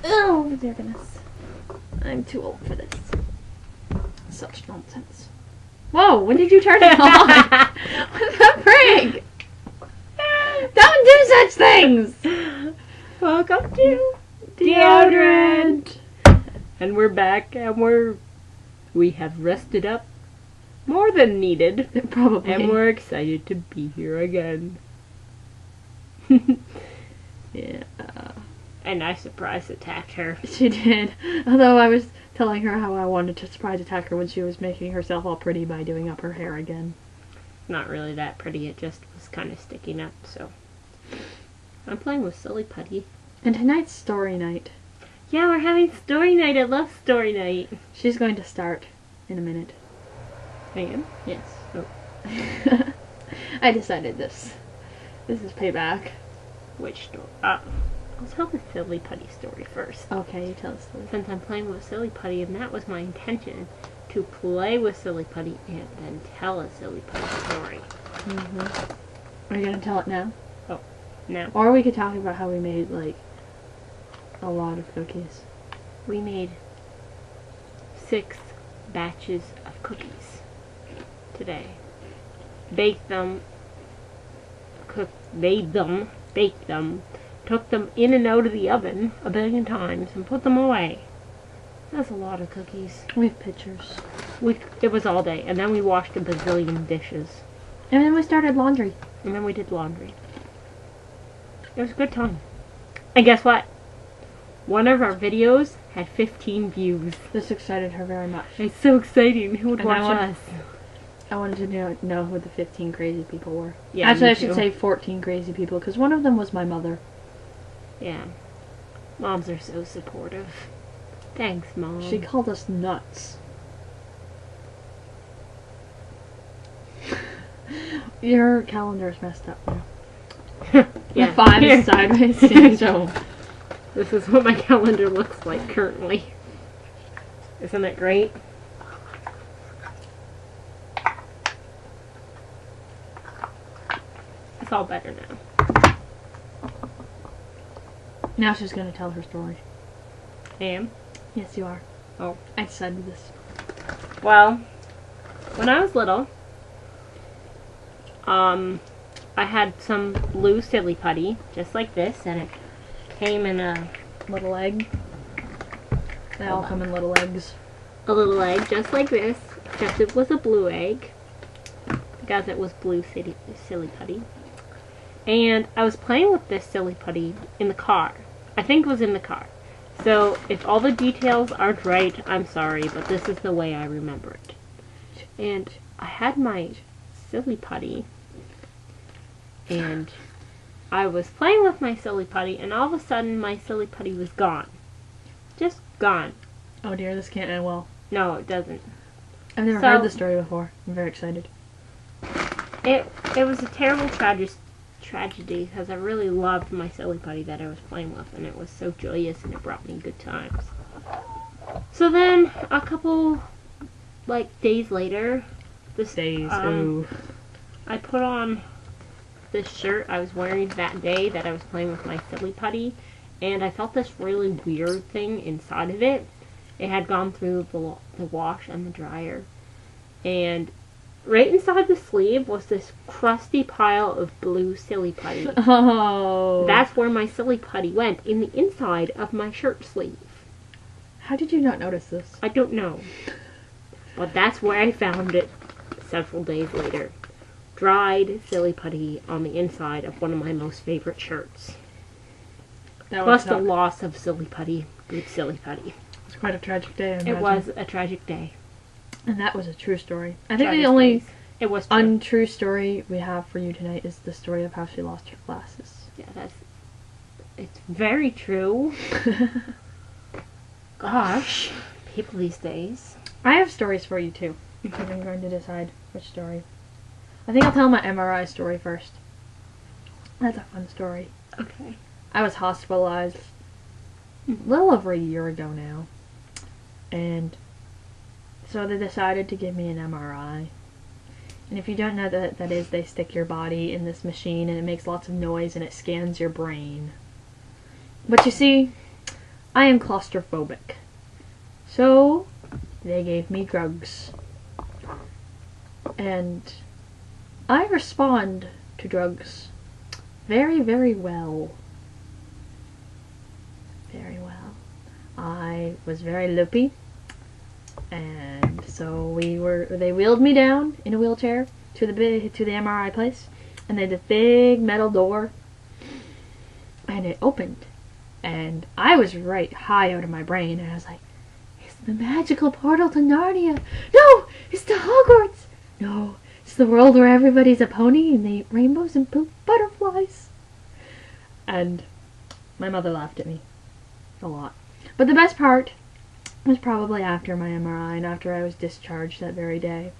Oh, dear goodness. I'm too old for this. Such nonsense. Whoa, when did you turn it on? What the frig? Don't do such things! Welcome to Deodorant! And we're back, and we have rested up more than needed. Probably. And we're excited to be here again. Yeah. And I surprise attacked her. She did. Although I was telling her how I wanted to surprise attack her when she was making herself all pretty by doing up her hair again. Not really that pretty, it just was kind of sticking up, so. I'm playing with Silly Putty. And tonight's story night. Yeah, we're having story night. I love story night. She's going to start in a minute. I am? Yes. Oh. I decided this. This is payback. Which story? I'll tell the Silly Putty story first. Okay, you tell us the story. Since I'm playing with Silly Putty, and that was my intention, to play with Silly Putty and then tell a Silly Putty story. Are you going to tell it now? Oh, no. Or we could talk about how we made, like, a lot of cookies. We made 6 batches of cookies today. Baked them, baked them, took them in and out of the oven a billion times, and put them away. That's a lot of cookies. We have pictures. It was all day, and then we washed a bazillion dishes. And then we started laundry. And then we did laundry. It was a good time. And guess what? One of our videos had 15 views. This excited her very much. It's so exciting. Who would And watch us? I wanted to know who the 15 crazy people were. Yeah, actually, me I should too. say 14 crazy people, because one of them was my mother. Yeah. Moms are so supportive. Thanks, Mom. She called us nuts. Your calendar's messed up now. Yeah. The 5 Here. is sideways, so... This is what my calendar looks like currently. Isn't it great? It's all better now. Now she's going to tell her story. I am? Yes, you are. Oh. I decided this. Well, when I was little, I had some blue Silly Putty, just like this, and it came in a Little egg. They all come in little eggs. little egg, just like this, except it was a blue egg, because it was blue Silly Putty. And I was playing with this Silly Putty in the car. I think it was in the car. So, if all the details aren't right, I'm sorry, but this is the way I remember it. And I had my Silly Putty, and I was playing with my Silly Putty, and all of a sudden my Silly Putty was gone. Just gone. Oh dear, this can't end well. No, it doesn't. I've never heard this story before. I'm very excited. It was a terrible tragedy, because I really loved my Silly Putty that I was playing with, and it was so joyous, and it brought me good times. So then, a couple, days later, I put on this shirt I was wearing that day that I was playing with my Silly Putty, and I felt this really weird thing inside of it. It had gone through the wash and the dryer, and right inside the sleeve was this crusty pile of blue Silly Putty. Oh. That's where my Silly Putty went, in the inside of my shirt sleeve. How did you not notice this? I don't know. But that's where I found it several days later. Dried Silly Putty on the inside of one of my most favorite shirts. Plus the loss of Silly Putty. Good Silly Putty. It's quite a tragic day, I imagine. It was a tragic day. And that was a true story. I think Tragic the only days. It was true. untrue story we have for you tonight is the story of how she lost her glasses. Yeah, it's very true. Gosh, people these days. I have stories for you too. I'm going to decide which story. I think I'll tell my MRI story first. That's a fun story. Okay. I was hospitalized a little over a year ago now. And so they decided to give me an MRI. And if you don't know what that is, they stick your body in this machine and it makes lots of noise and it scans your brain. But you see, I am claustrophobic. So they gave me drugs. And I respond to drugs very, very well. Very well. I was very loopy. And so they wheeled me down in a wheelchair to the MRI place. And they had this big metal door. And it opened. And I was right high out of my brain. And I was like, it's the magical portal to Narnia. No, it's to Hogwarts. No, it's the world where everybody's a pony and they eat rainbows and poop butterflies. And my mother laughed at me a lot. But the best part was probably after my MRI and after I was discharged that very day.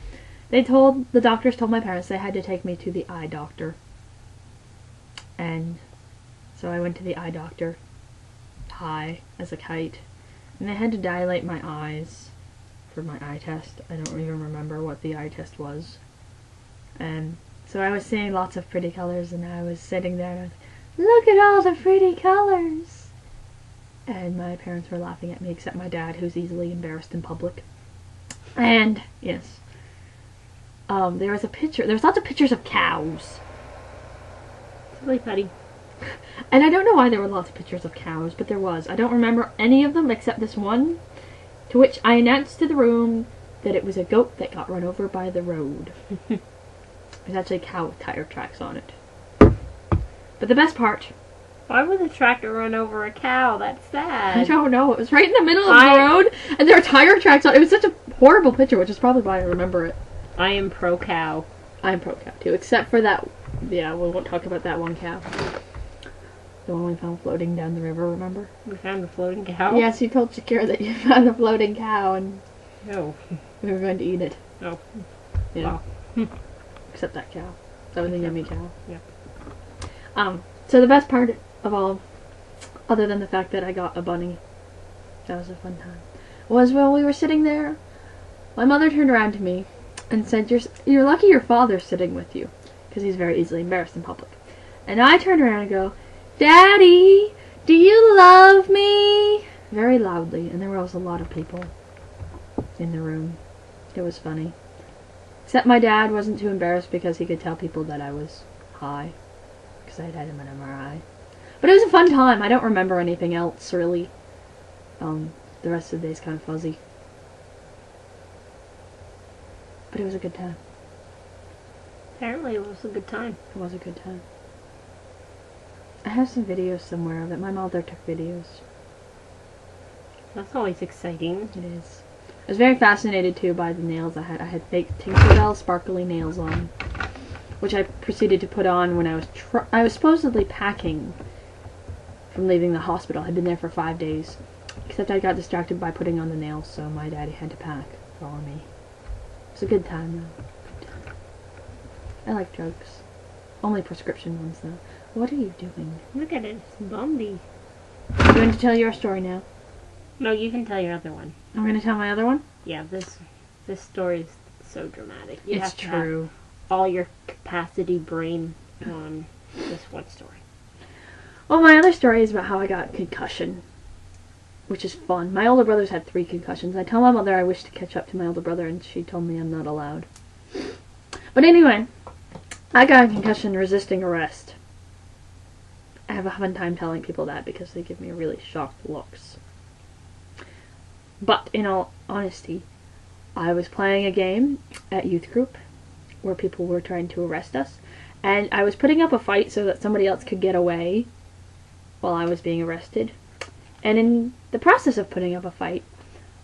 The doctors told my parents they had to take me to the eye doctor. And so I went to the eye doctor, high as a kite. And they had to dilate my eyes for my eye test. I don't even remember what the eye test was. And so I was seeing lots of pretty colors, and I was sitting there and I was, look at all the pretty colors! And my parents were laughing at me, except my dad, who's easily embarrassed in public. And, yes. There was lots of pictures of cows. Silly putty. And I don't know why there were lots of pictures of cows, but there was. I don't remember any of them except this one, to which I announced to the room that it was a goat that got run over by the road. There's actually a cow with tire tracks on it. But the best part... Why would the tractor run over a cow? That's sad. I don't know. It was right in the middle of the road, and there were tire tracks on it. It was such a horrible picture, which is probably why I remember it. I am pro-cow. I'm pro-cow, too, except for that... Yeah, we won't talk about that one cow. The one we found floating down the river, remember? We found a floating cow? Yes, you told Shakira that you found a floating cow, and... No. We were going to eat it. Oh. Yeah. Wow. Except that cow. That was a yummy cow. Yeah. So the best part of all, other than the fact that I got a bunny, that was a fun time, was when we were sitting there, my mother turned around to me and said, you're lucky your father's sitting with you, because he's very easily embarrassed in public. And I turned around and go, Daddy, do you love me? Very loudly, and there was a lot of people in the room. It was funny. Except my dad wasn't too embarrassed because he could tell people that I was high, because I had had him an MRI. But it was a fun time. I don't remember anything else, really. The rest of the day's kind of fuzzy. But it was a good time. Apparently it was a good time. It was a good time. I have some videos somewhere of it. My mother took videos. That's always exciting. It is. I was very fascinated, too, by the nails I had. I had fake Tinkerbell sparkly nails on, which I proceeded to put on when I was supposedly packing from leaving the hospital. I had been there for 5 days. Except I got distracted by putting on the nails, so my daddy had to pack for me. It was a good time, though. Good time. I like drugs. Only prescription ones, though. What are you doing? Look at it. It's Bumby. I'm going to tell your story now. No, you can tell your other one. I'm going to tell my other one? Yeah, this story is so dramatic. You It's have to true. have all your capacity brain on this one story. Well, my other story is about how I got a concussion, which is fun. My older brother's had 3 concussions. I tell my mother I wish to catch up to my older brother, and she told me I'm not allowed. But anyway, I got a concussion resisting arrest. I have a fun time telling people that because they give me really shocked looks. But in all honesty, I was playing a game at youth group where people were trying to arrest us, and I was putting up a fight so that somebody else could get away while I was being arrested. And in the process of putting up a fight,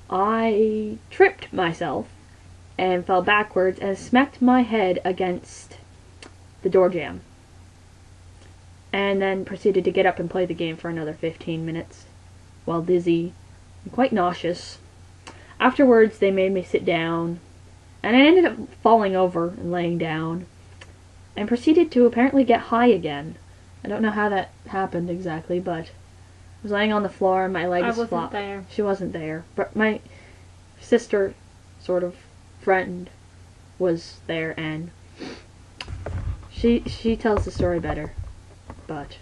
I tripped myself and fell backwards and smacked my head against the door jamb. And then proceeded to get up and play the game for another 15 minutes while dizzy and quite nauseous. Afterwards, they made me sit down, and I ended up falling over and laying down, and proceeded to apparently get high again. I don't know how that happened exactly, but I was laying on the floor and my leg was flopped. I wasn't there. She wasn't there, but my sister, sort of friend, was there, and she tells the story better. But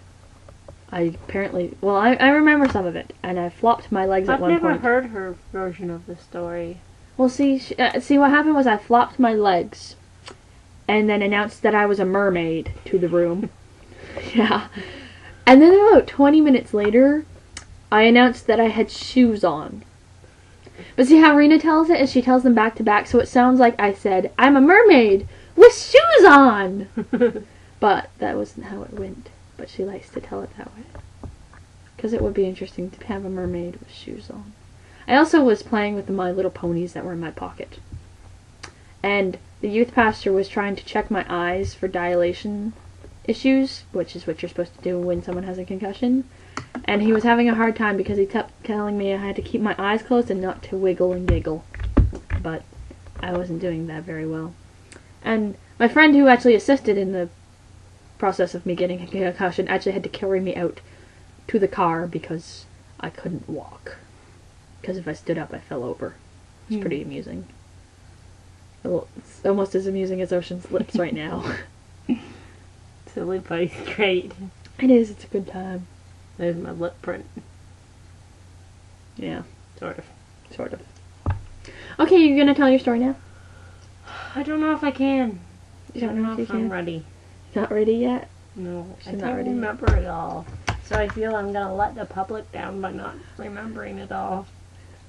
I apparently, well, I remember some of it, and I flopped my legs at I've one never point. heard her version of the story. Well, see what happened was I flopped my legs, and then announced that I was a mermaid to the room. Yeah. And then about 20 minutes later, I announced that I had shoes on. But see how Rena tells it is she tells them back to back, so it sounds like I said, I'm a mermaid with shoes on! But that wasn't how it went. But she likes to tell it that way. Because it would be interesting to have a mermaid with shoes on. I also was playing with the My Little Ponies that were in my pocket. And the youth pastor was trying to check my eyes for dilation issues, which is what you're supposed to do when someone has a concussion. And he was having a hard time because he kept telling me I had to keep my eyes closed and not to wiggle and giggle. But I wasn't doing that very well. And my friend who actually assisted in the process of me getting a concussion actually had to carry me out to the car because I couldn't walk. Because if I stood up, I fell over. It's pretty amusing. Well, it's almost as amusing as Ocean's Lips right now. Silly Putty's great. It is. It's a good time. There's my lip print. Yeah. Sort of. Sort of. Okay, you're gonna tell your story now? I don't know if I can. You don't know if you I'm can? ready. Not ready yet? No, I She's not can't ready. remember it all. So I feel I'm gonna let the public down by not remembering it all.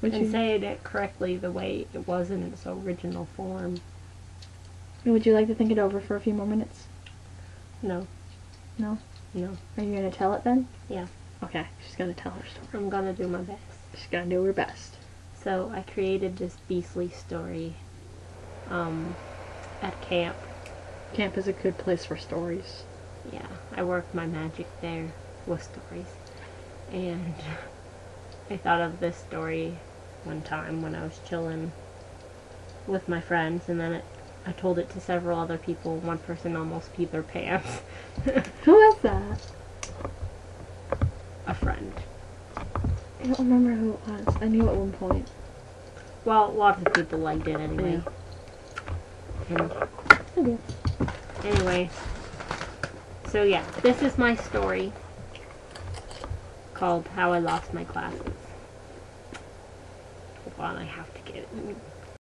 And saying it correctly the way it was in its original form. Would you like to think it over for a few more minutes? No. No? No. Are you gonna tell it then? Yeah. Okay, she's gonna tell her story. I'm gonna do my best. She's gonna do her best. So I created this beastly story at camp. Camp is a good place for stories. Yeah, I worked my magic there with stories. And I thought of this story one time when I was chilling with my friends, and then I told it to several other people. One person almost peed their pants. Who was that? A friend. I don't remember who it was. I knew at one point. Well, lots of people liked it anyway. Okay. Anyway, so yeah, this is my story called How I Lost My Glasses. Hold on, I have to get it.